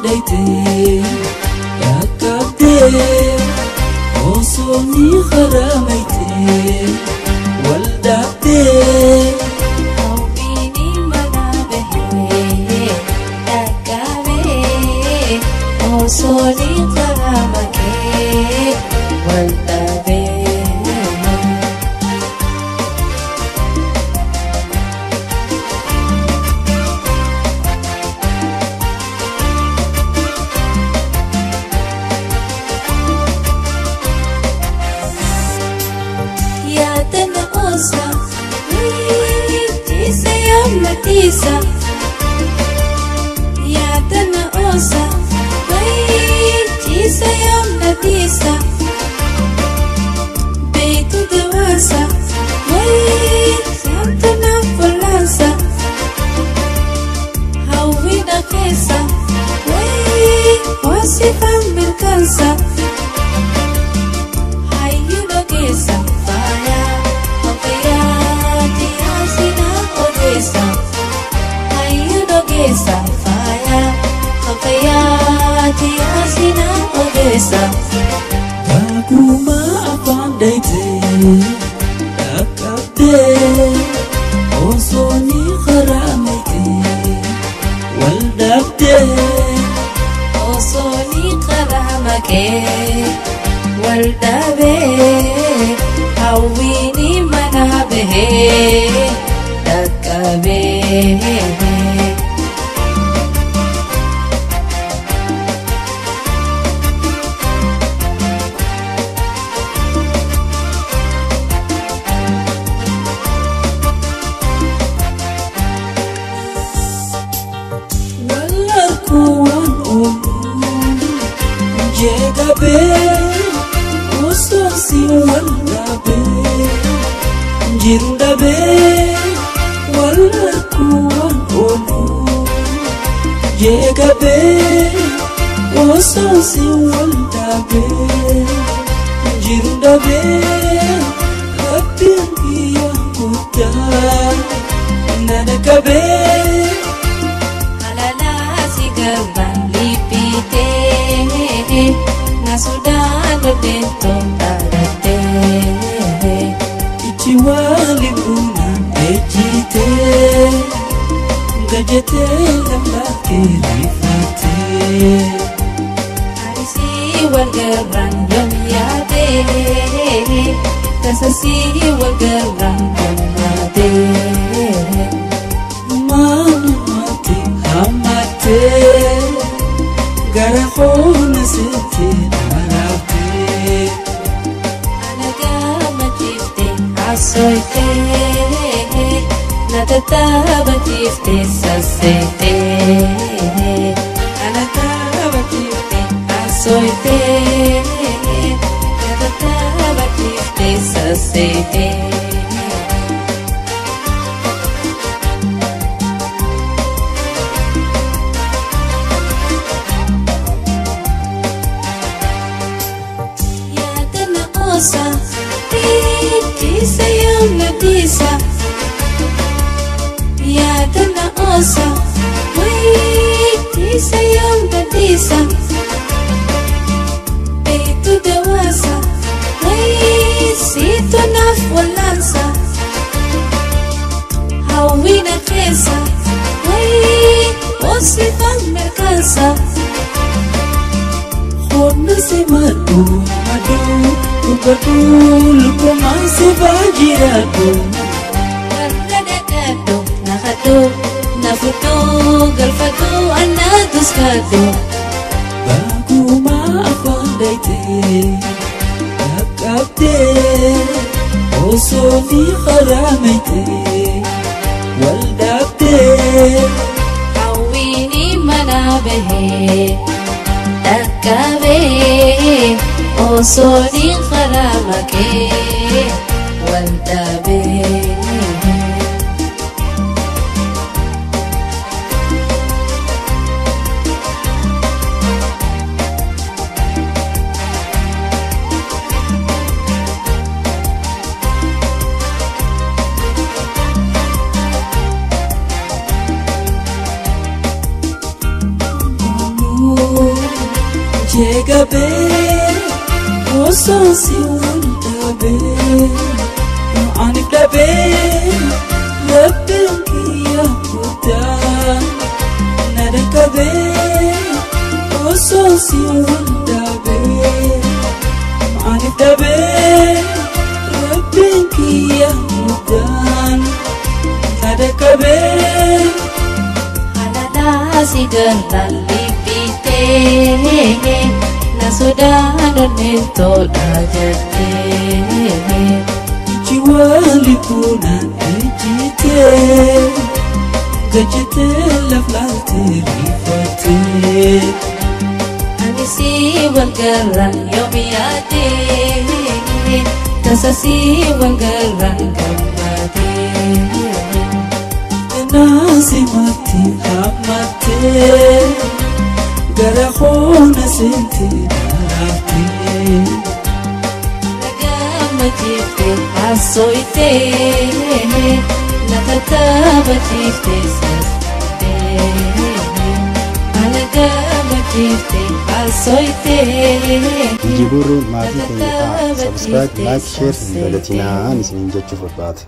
ديتي يا كابتن وصوني خراميتي والدعتي أو بيني منابه يا كابتن وصوني خرامك والدعتي Tisa ya tana osa wai tisa yom na tisa beitu dewasa wai santana falansa hawida kesa wai wasifan bilkansa hayudo kesa faya hawaya tiasina odesa Safaya, Hafayati Asina Odessa. Baguma Apandaite, Akabde, Osoni Kharamite, Waldabde, Osoni Kharamake, Waldabe, Hawini Manabe, Dakabe. Jegabe, Ososi Waldabe, Jirudabe, Walakuan Olu. Jegabe, Ososi Waldabe, Jirudabe, Kapin Iya Kuta, Nanakabe, Halala Sigaban Lipite. Nasudah berdentong tarate Ichiwali buna ejite Gajete lambake rifate Arisi walgarang yom yade Kasasi walgarang yom yade Manu mati hamate Garahona sete arate Anaga matifte asoite Natata batifte sasete Anaga batifte asoite Natata batifte sasete Tisa yom na tisa ya tana osa wai tisa yom na tisa beitu dewasa wai sito na fulansa hawina kesa wai osifan merkansa Khona se madu Ugatul kumasi bajirado Nagdadagado Nakato Nafuto Galfato Anaduskado Baguma Apandaite Akabde Osoni Kharamite Waldabde Hawini Manabehe Dakabe Osoni Kharamake Waldabe Chegabe Ososi Wundabe Anifdabe Lebbenki Yahuda Nadakabe Ososi Wundabe Anifdabe Lebbenki Yahuda Nadakabe Halala sidan lalipite sudah nonento dajate jiwa lipunan ejite gajete laflate rifate anisi walgaran yomiate tasasi walgaran gamate nasi mati amate gara khona senti narate lagama jifte asoite nakataba jifte saste lagama jifte asoite Jiburu maatii keenya subscribe like share dalatinaa nisiniin jechuuf barbaade